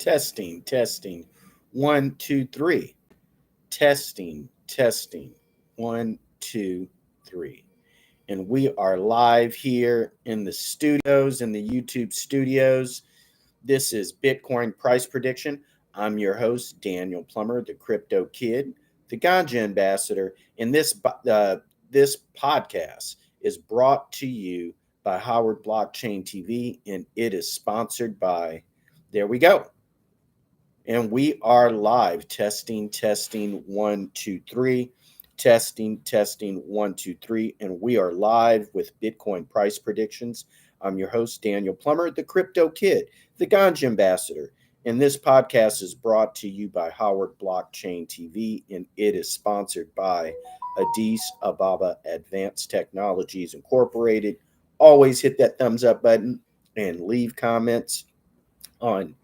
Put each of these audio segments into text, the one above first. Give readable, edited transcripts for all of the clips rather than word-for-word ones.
Testing, testing. One, two, three. Testing, testing. One, two, three. And we are live here in the studios, in the YouTube studios. This is Bitcoin Price Prediction. I'm your host, Daniel Plummer, the Crypto Kid, the Ganja Ambassador. And this podcast is brought to you by Howard Blockchain TV, and it is sponsored by, there we go. And we are live. Testing, testing, one, two, three. Testing, testing, one, two, three. And we are live with Bitcoin price predictions. I'm your host, Daniel Plummer, the Crypto Kid, the Ganja Ambassador. And this podcast is brought to you by Howard Blockchain TV, and it is sponsored by Addis Ababa Advanced Technologies Incorporated. Always hit that thumbs up button and leave comments on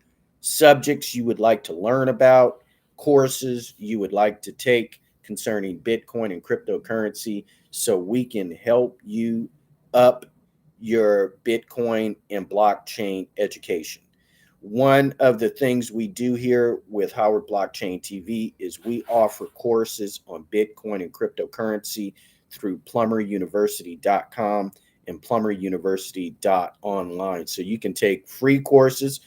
subjects you would like to learn about, courses you would like to take concerning Bitcoin and cryptocurrency, so we can help you up your Bitcoin and blockchain education. One of the things we do here with Howard Blockchain TV is we offer courses on Bitcoin and cryptocurrency through plummeruniversity.com and plummeruniversity.online. So you can take free courses.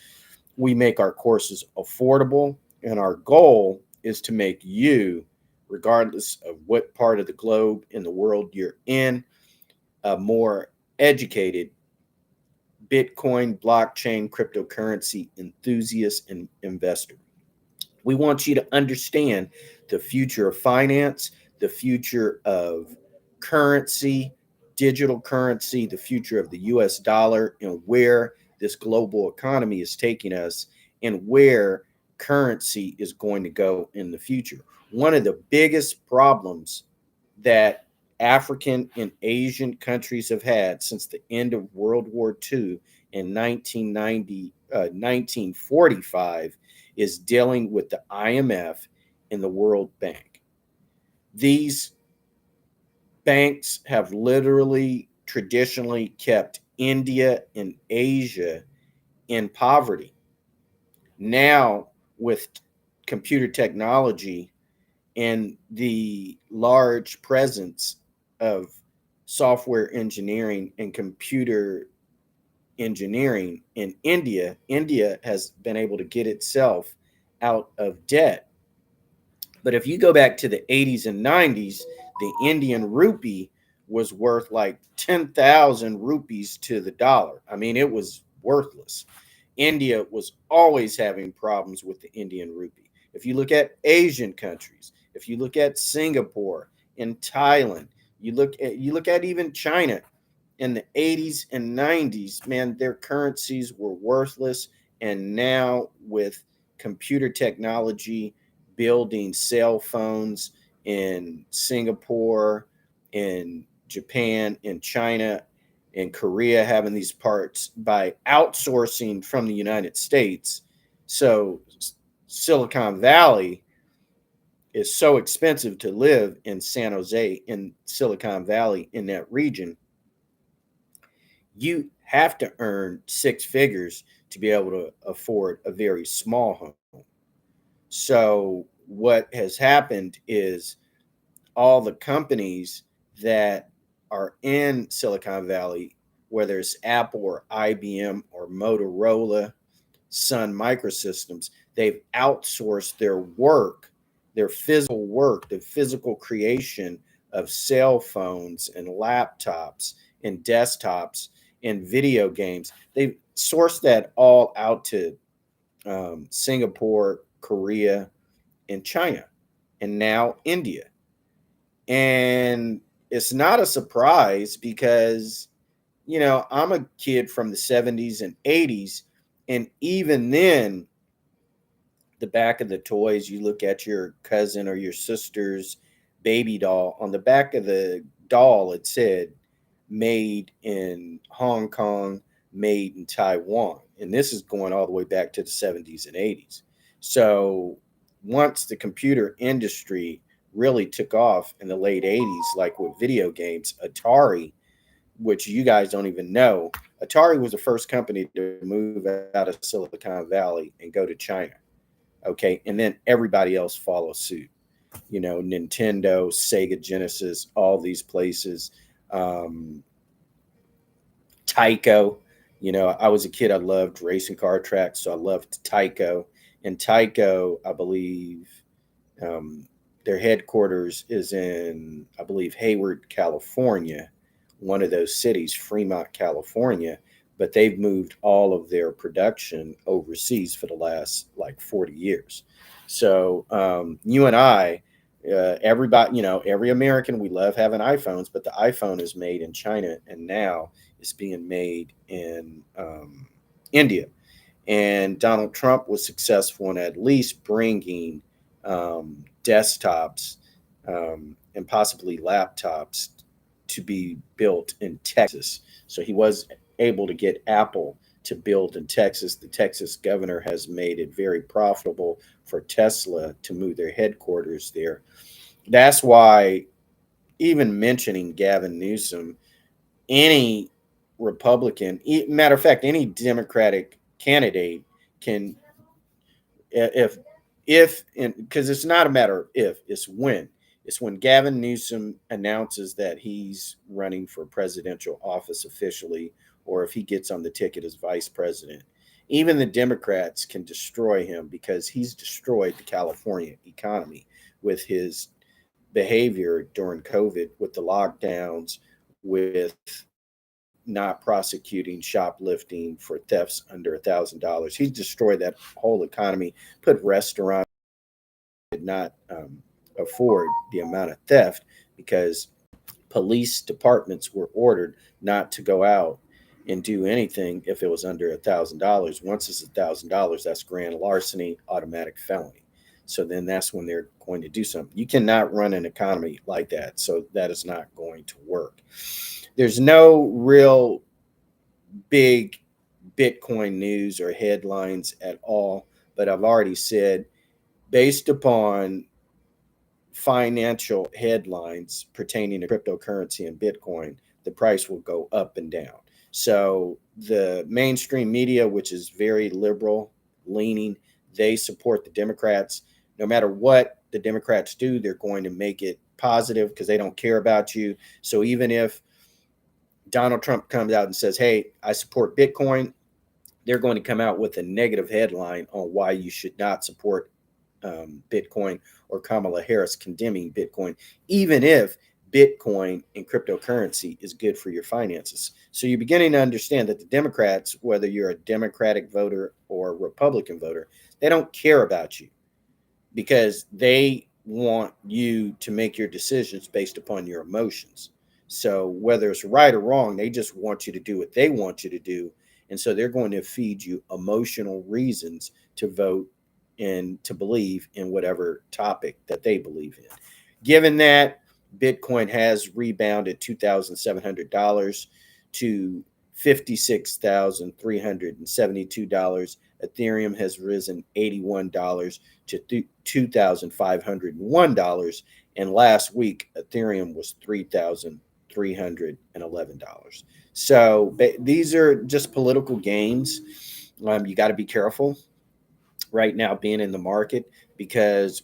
We make our courses affordable, and our goal is to make you, regardless of what part of the globe in the world you're in, a more educated Bitcoin, blockchain, cryptocurrency enthusiast and investor. We want you to understand the future of finance, the future of currency, digital currency, the future of the US dollar, and where this global economy is taking us and where currency is going to go in the future. One of the biggest problems that African and Asian countries have had since the end of World War II in 1945 is dealing with the IMF and the World Bank. These banks have literally traditionally kept India and Asia in poverty. Now, with computer technology and the large presence of software engineering and computer engineering in India, India has been able to get itself out of debt. But if you go back to the 80s and 90s, the Indian rupee was worth like 10,000 rupees to the dollar. I mean, it was worthless. India was always having problems with the Indian rupee. If you look at Asian countries, if you look at Singapore and Thailand, you look at even China in the 80s and 90s, man, their currencies were worthless. And now with computer technology building cell phones in Singapore, in Japan, in China, in Korea, having these parts by outsourcing from the United States. So Silicon Valley is so expensive to live in San Jose, in Silicon Valley, in that region. You have to earn six figures to be able to afford a very small home. So what has happened is all the companies that are in Silicon Valley, whether it's Apple or IBM or Motorola, Sun Microsystems, they've outsourced their work, their physical work, the physical creation of cell phones and laptops and desktops and video games. They've sourced that all out to Singapore, Korea, and China, and now India. And it's not a surprise because, I'm a kid from the 70s and 80s. And even then, the back of the toys, you look at your cousin or your sister's baby doll, on the back of the doll, it said made in Hong Kong, made in Taiwan. And this is going all the way back to the 70s and 80s. So once the computer industry really took off in the late 80s, like with video games, Atari, which you guys don't even know, Atari was the first company to move out of Silicon Valley and go to China. Okay. And then everybody else follows suit. You know, Nintendo, Sega Genesis, all these places. Um, Tyco. You know, I was a kid, I loved racing car tracks, so I loved Tyco. And Tyco, I believe, um, their headquarters is in, I believe, Hayward, California, one of those cities, Fremont, California. But they've moved all of their production overseas for the last like 40 years. So you and I, everybody, you know, every American, we love having iPhones, but the iPhone is made in China and now it's being made in India. And Donald Trump was successful in at least bringing desktops and possibly laptops to be built in Texas. So he was able to get Apple to build in Texas. The Texas governor has made it very profitable for Tesla to move their headquarters there. That's why, even mentioning Gavin Newsom, any Republican, matter of fact, any Democratic candidate can, if because it's not a matter of if, it's when. It's when Gavin Newsom announces that he's running for presidential office officially, or if he gets on the ticket as vice president. Even the Democrats can destroy him because he's destroyed the California economy with his behavior during COVID, with the lockdowns, with not prosecuting shoplifting for thefts under $1,000. He's destroyed that whole economy, put restaurants that did not afford the amount of theft because police departments were ordered not to go out and do anything if it was under $1,000. Once it's $1,000, that's grand larceny, automatic felony. So then that's when they're going to do something. You cannot run an economy like that. So that is not going to work. There's no real big Bitcoin news or headlines at all, but I've already said, based upon financial headlines pertaining to cryptocurrency and Bitcoin, the price will go up and down. So the mainstream media, which is very liberal leaning, they support the Democrats. No matter what the Democrats do, they're going to make it positive because they don't care about you. So even if Donald Trump comes out and says, hey, I support Bitcoin, they're going to come out with a negative headline on why you should not support Bitcoin, or Kamala Harris condemning Bitcoin, even if Bitcoin and cryptocurrency is good for your finances. So you're beginning to understand that the Democrats, whether you're a Democratic voter or a Republican voter, they don't care about you because they want you to make your decisions based upon your emotions. So whether it's right or wrong, they just want you to do what they want you to do. And so they're going to feed you emotional reasons to vote and to believe in whatever topic that they believe in. Given that, Bitcoin has rebounded $2,700 to $56,372. Ethereum has risen $81 to $2,501. And last week, Ethereum was $3,311. So these are just political games. You got to be careful right now being in the market because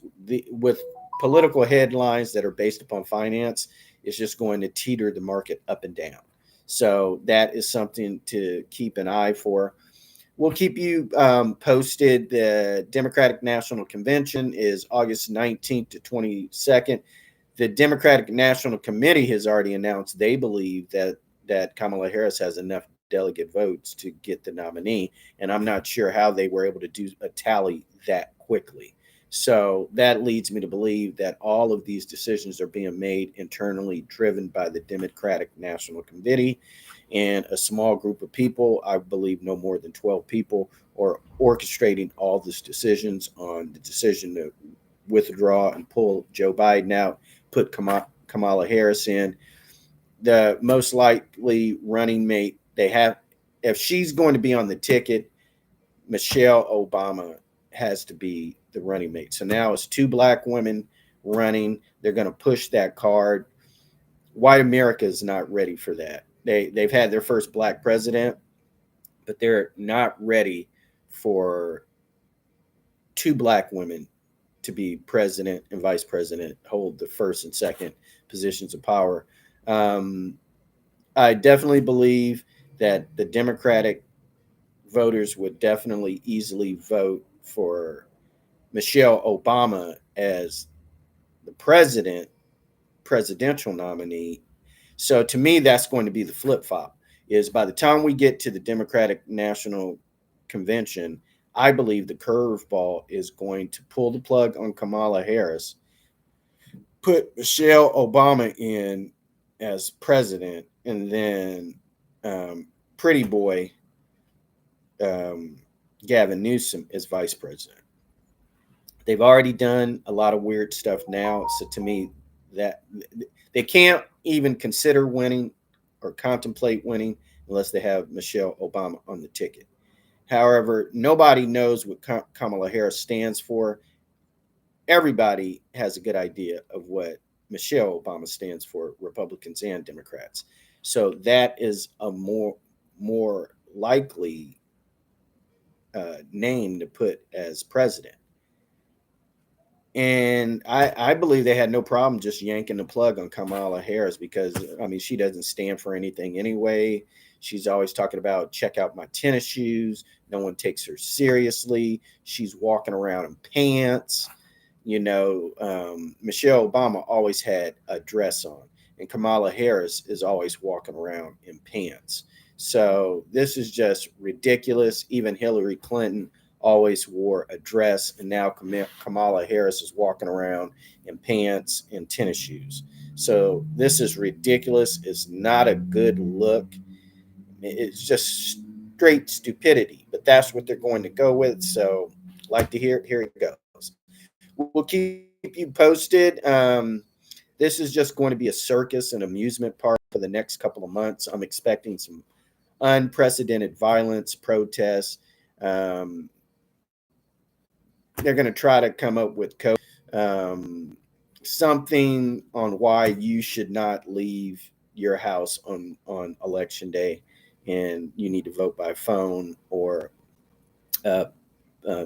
with political headlines that are based upon finance, it's just going to teeter the market up and down. So that is something to keep an eye for. We'll keep you posted. The Democratic National Convention is August 19th to 22nd. The Democratic National Committee has already announced they believe that Kamala Harris has enough delegate votes to get the nominee. And I'm not sure how they were able to do a tally that quickly. So that leads me to believe that all of these decisions are being made internally, driven by the Democratic National Committee. And a small group of people, I believe no more than 12 people, are orchestrating all these decisions on the decision to withdraw and pull Joe Biden out, put Kamala Harris in. The most likely running mate they have, if she's going to be on the ticket, Michelle Obama has to be the running mate. So now it's two black women running. They're going to push that card. White America is not ready for that. they've had their first black president, but they're not ready for two black women to be president and vice president, hold the first and second positions of power. Um, I definitely believe that the Democratic voters would definitely easily vote for Michelle Obama as the presidential nominee. So to me, that's going to be the flip flop. Is by the time we get to the Democratic National Convention, I believe the curveball is going to pull the plug on Kamala Harris, put Michelle Obama in as president, and then pretty boy um, Gavin Newsom as vice president. They've already done a lot of weird stuff now. So to me, that they can't even consider winning or contemplate winning unless they have Michelle Obama on the ticket. However, nobody knows what Kamala Harris stands for. Everybody has a good idea of what Michelle Obama stands for, Republicans and Democrats. So that is a more likely name to put as president. And I believe they had no problem just yanking the plug on Kamala Harris because, I mean, she doesn't stand for anything anyway. She's always talking about check out my tennis shoes. No one takes her seriously. She's walking around in pants. Michelle Obama always had a dress on, and Kamala Harris is always walking around in pants. So this is just ridiculous. Even Hillary Clinton always wore a dress, and now Kamala Harris is walking around in pants and tennis shoes. So this is ridiculous. It's not a good look. It's just straight stupidity, but that's what they're going to go with. So, like to hear it. Here it goes. We'll keep you posted. This is just going to be a circus and amusement park for the next couple of months. I'm expecting some unprecedented violence, protests. Um, they're going to try to come up with something on why you should not leave your house on election day, and you need to vote by phone or uh,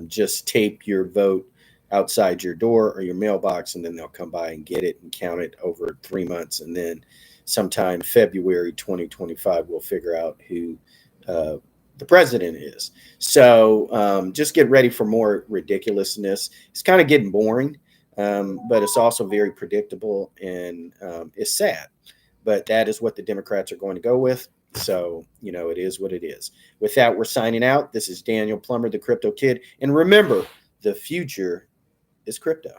just tape your vote outside your door or your mailbox, and then they'll come by and get it and count it over 3 months, and then sometime February 2025 we'll figure out who uh, the president is. So just get ready for more ridiculousness. It's kind of getting boring, but it's also very predictable, and it's sad. But that is what the Democrats are going to go with. So, it is what it is. With that, we're signing out. This is Daniel Plummer, the Crypto Kid. And remember, the future is crypto.